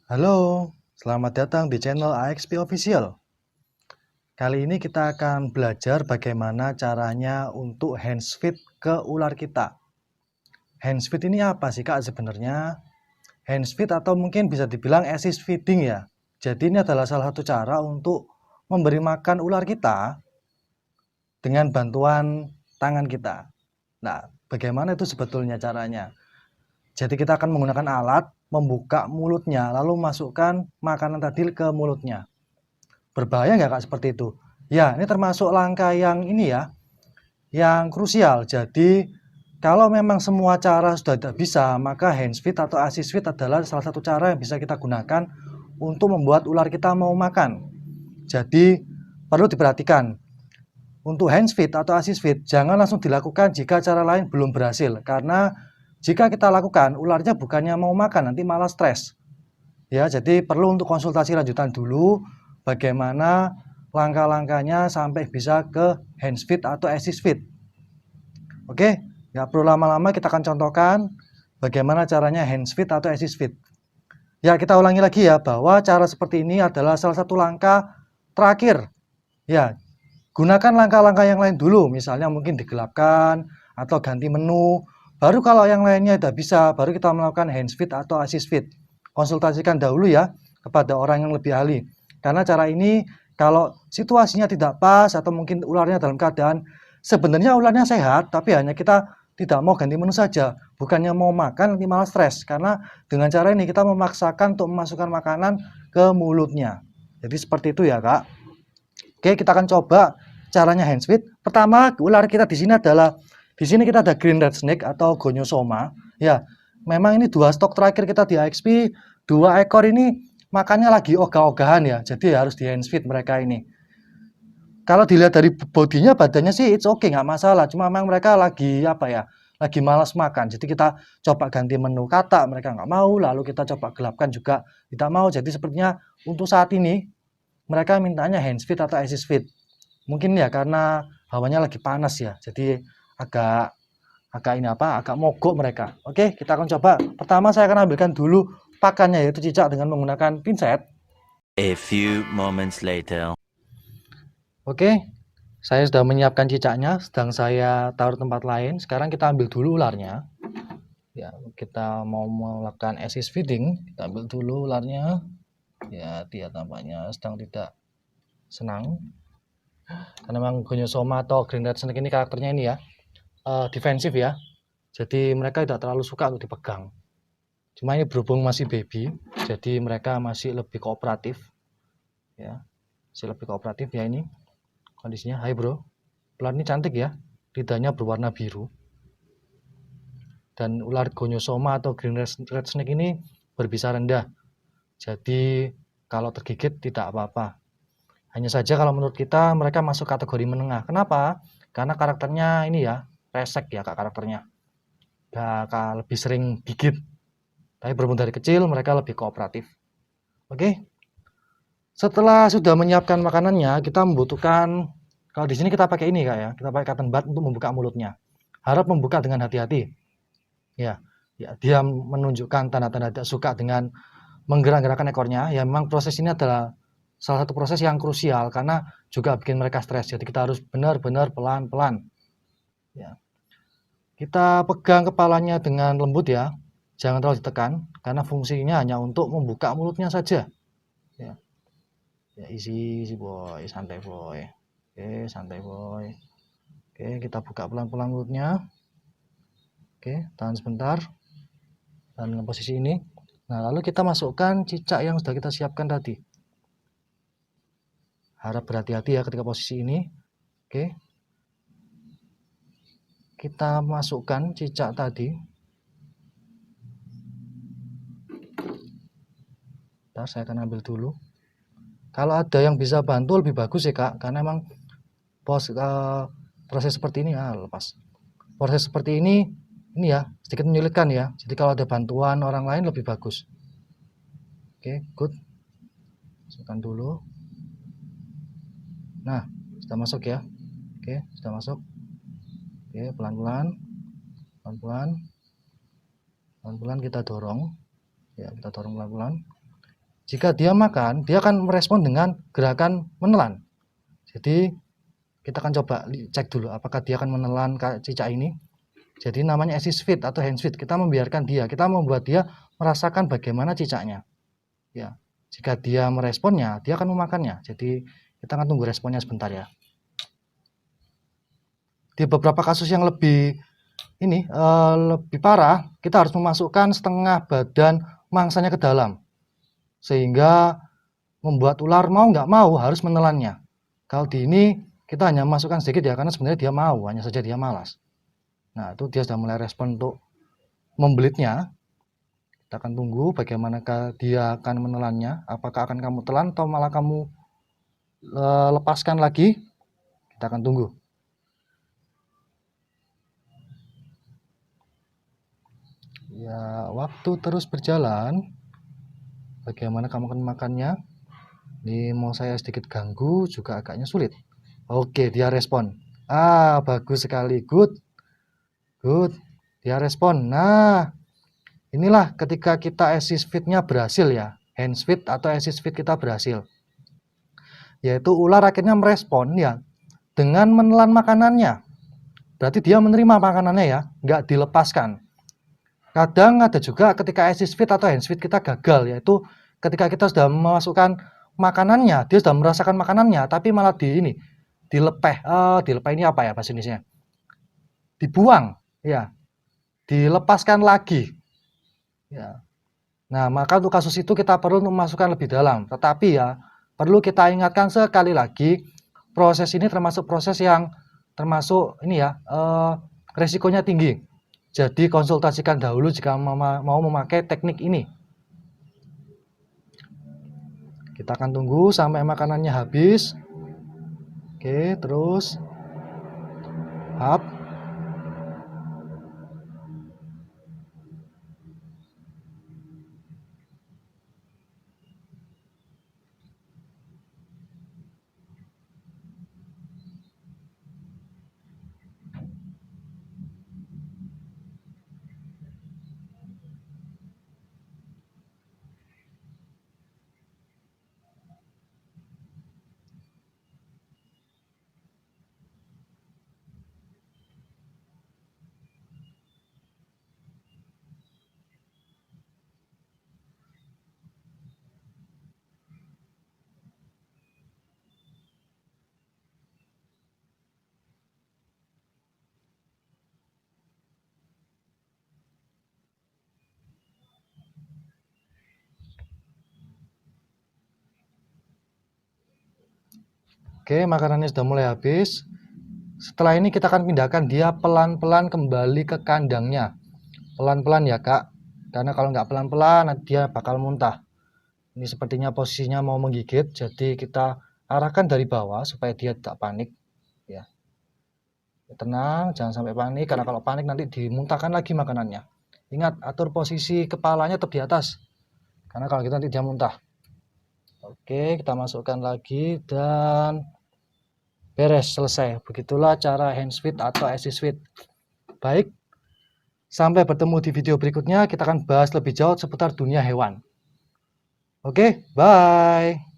Halo, selamat datang di channel AXP Official. Kali ini kita akan belajar bagaimana caranya untuk hands feed ke ular kita. Hands feed ini apa sih Kak sebenarnya? Hands feed atau mungkin bisa dibilang assist feeding ya. Jadi ini adalah salah satu cara untuk memberi makan ular kita dengan bantuan tangan kita. Nah, bagaimana itu sebetulnya caranya? Jadi kita akan menggunakan alat membuka mulutnya lalu masukkan makanan tadi ke mulutnya. Berbahaya nggak Kak seperti itu? Ya, ini termasuk langkah yang ini ya, yang krusial. Jadi, kalau memang semua cara sudah tidak bisa, maka hands feed atau assist feed adalah salah satu cara yang bisa kita gunakan untuk membuat ular kita mau makan. Jadi, perlu diperhatikan. Untuk hands feed atau assist feed, jangan langsung dilakukan jika cara lain belum berhasil. Karena jika kita lakukan, ularnya bukannya mau makan, nanti malah stres. Ya, jadi perlu untuk konsultasi lanjutan dulu bagaimana langkah-langkahnya sampai bisa ke hands feed atau assist feed. Oke, nggak perlu lama-lama, kita akan contohkan bagaimana caranya hands feed atau assist feed. Ya, kita ulangi lagi ya, bahwa cara seperti ini adalah salah satu langkah terakhir. Ya, gunakan langkah-langkah yang lain dulu, misalnya mungkin digelapkan atau ganti menu. Baru kalau yang lainnya tidak bisa, baru kita melakukan hands feed atau assist feed. Konsultasikan dahulu ya kepada orang yang lebih ahli. Karena cara ini kalau situasinya tidak pas atau mungkin ularnya dalam keadaan sebenarnya ularnya sehat, tapi hanya kita tidak mau ganti menu saja. Bukannya mau makan, nanti malah stres. Karena dengan cara ini kita memaksakan untuk memasukkan makanan ke mulutnya. Jadi seperti itu ya Kak. Oke, kita akan coba caranya hands feed. Pertama, ular kita di sini adalah kita ada green red snake atau gonyosoma. Ya, memang ini dua stok terakhir kita di AXP, dua ekor ini makannya lagi ogah-ogahan ya. Jadi harus di hands feed mereka ini. Kalau dilihat dari bodinya, badannya sih it's okay, nggak masalah. Cuma memang mereka lagi apa ya? Lagi malas makan. Jadi kita coba ganti menu kata, mereka nggak mau. Lalu kita coba gelapkan juga tidak mau. Jadi sepertinya untuk saat ini mereka mintanya hands feed atau assist feed. Mungkin ya karena hawanya lagi panas ya. Jadi agak agak mogok mereka. Oke, kita akan coba. Pertama saya akan ambilkan dulu pakannya, yaitu cicak, dengan menggunakan pinset. A few moments later. Oke, saya sudah menyiapkan cicaknya, sedang saya taruh tempat lain. Sekarang kita ambil dulu ularnya. Ya, kita mau melakukan assist feeding. Kita ambil dulu ularnya. Ya, dia tampaknya sedang tidak senang. Karena memang Gonyosoma atau Green Red Snake ini karakternya ini ya, defensif ya. Jadi mereka tidak terlalu suka untuk dipegang. Cuma ini berhubung masih baby, jadi mereka masih lebih kooperatif. Ya, masih lebih kooperatif ya ini kondisinya. Hai bro, ular ini cantik ya, lidahnya berwarna biru. Dan ular Gonyosoma atau Green Red Snake ini berbisa rendah. Jadi kalau tergigit tidak apa-apa. Hanya saja kalau menurut kita mereka masuk kategori menengah. Kenapa? Karena karakternya ini ya, resek ya Kak karakternya. Gak lebih sering gigit. Tapi berhubung dari kecil mereka lebih kooperatif. Oke. Setelah sudah menyiapkan makanannya, kita membutuhkan, kalau di sini kita pakai ini Kak ya, kita pakai cotton bud untuk membuka mulutnya. Harap membuka dengan hati-hati. Ya, dia menunjukkan tanda-tanda tidak suka dengan menggerak-gerakkan ekornya. Ya memang proses ini adalah salah satu proses yang krusial karena juga bikin mereka stres. Jadi kita harus benar-benar pelan-pelan. Ya. Kita pegang kepalanya dengan lembut ya. Jangan terlalu ditekan karena fungsinya hanya untuk membuka mulutnya saja. Ya. Ya, easy boy, santai boy. Oke, santai boy. Oke, kita buka pelan-pelan mulutnya. Oke, tahan sebentar. Dan dengan posisi ini. Nah, lalu kita masukkan cicak yang sudah kita siapkan tadi. Harap berhati-hati ya ketika posisi ini. Oke. Kita masukkan cicak tadi. Bentar, saya akan ambil dulu. Kalau ada yang bisa bantu lebih bagus ya Kak, karena memang proses seperti ini lepas. Proses seperti ini ya sedikit menyulitkan ya. Jadi kalau ada bantuan orang lain lebih bagus. Oke, good. Masukkan dulu. Nah, sudah masuk ya. Oke, sudah masuk. Oke, pelan-pelan. Pelan-pelan. Pelan-pelan kita dorong. Ya, kita dorong pelan-pelan. Jika dia makan, dia akan merespon dengan gerakan menelan. Jadi kita akan coba cek dulu apakah dia akan menelan cicak ini. Jadi namanya assist feed atau hands feed. Kita membiarkan dia, kita membuat dia merasakan bagaimana cicaknya. Ya, jika dia meresponnya, dia akan memakannya. Jadi kita akan tunggu responnya sebentar ya. Di beberapa kasus yang lebih lebih parah, kita harus memasukkan setengah badan mangsanya ke dalam, sehingga membuat ular mau nggak mau harus menelannya. Kalau di ini kita hanya masukkan sedikit ya, karena sebenarnya dia mau, hanya saja dia malas. Nah, itu dia sudah mulai respon untuk membelitnya. Kita akan tunggu bagaimana dia akan menelannya. Apakah akan kamu telan atau malah kamu lepaskan lagi? Kita akan tunggu. Ya, waktu terus berjalan. Bagaimana kamu akan makannya? Ini mau saya sedikit ganggu, juga agaknya sulit. Oke, dia respon. Bagus sekali. Good. Dia respon. Nah, inilah ketika kita assist feed-nya berhasil ya. Hands feed atau assist feed kita berhasil. Yaitu ular akhirnya merespon ya dengan menelan makanannya. Berarti dia menerima makanannya ya, nggak dilepaskan. Kadang ada juga ketika assist feed atau hands feed kita gagal, yaitu ketika kita sudah memasukkan makanannya, dia sudah merasakan makanannya, tapi malah dilepeh. Dilepeh ini apa ya bahasa Indonesia? Dibuang, ya, dilepaskan lagi. Ya. Nah, maka untuk kasus itu kita perlu memasukkan lebih dalam. Tetapi ya, perlu kita ingatkan sekali lagi, proses ini termasuk proses yang termasuk resikonya tinggi. Jadi konsultasikan dahulu jika mau memakai teknik ini. Kita akan tunggu sampai makanannya habis. Oke, terus hap. Oke, makanannya sudah mulai habis. Setelah ini kita akan pindahkan dia pelan-pelan kembali ke kandangnya. Pelan-pelan ya kak, karena kalau nggak pelan-pelan dia bakal muntah. Ini sepertinya posisinya mau menggigit, jadi kita arahkan dari bawah supaya dia tidak panik. Ya, tenang, jangan sampai panik, karena kalau panik nanti dimuntahkan lagi makanannya. Ingat, atur posisi kepalanya tetap di atas, karena kalau kita nanti dia muntah. Oke, kita masukkan lagi dan beres, selesai. Begitulah cara hands feed atau assist feed. Baik, sampai bertemu di video berikutnya. Kita akan bahas lebih jauh seputar dunia hewan. Oke, bye.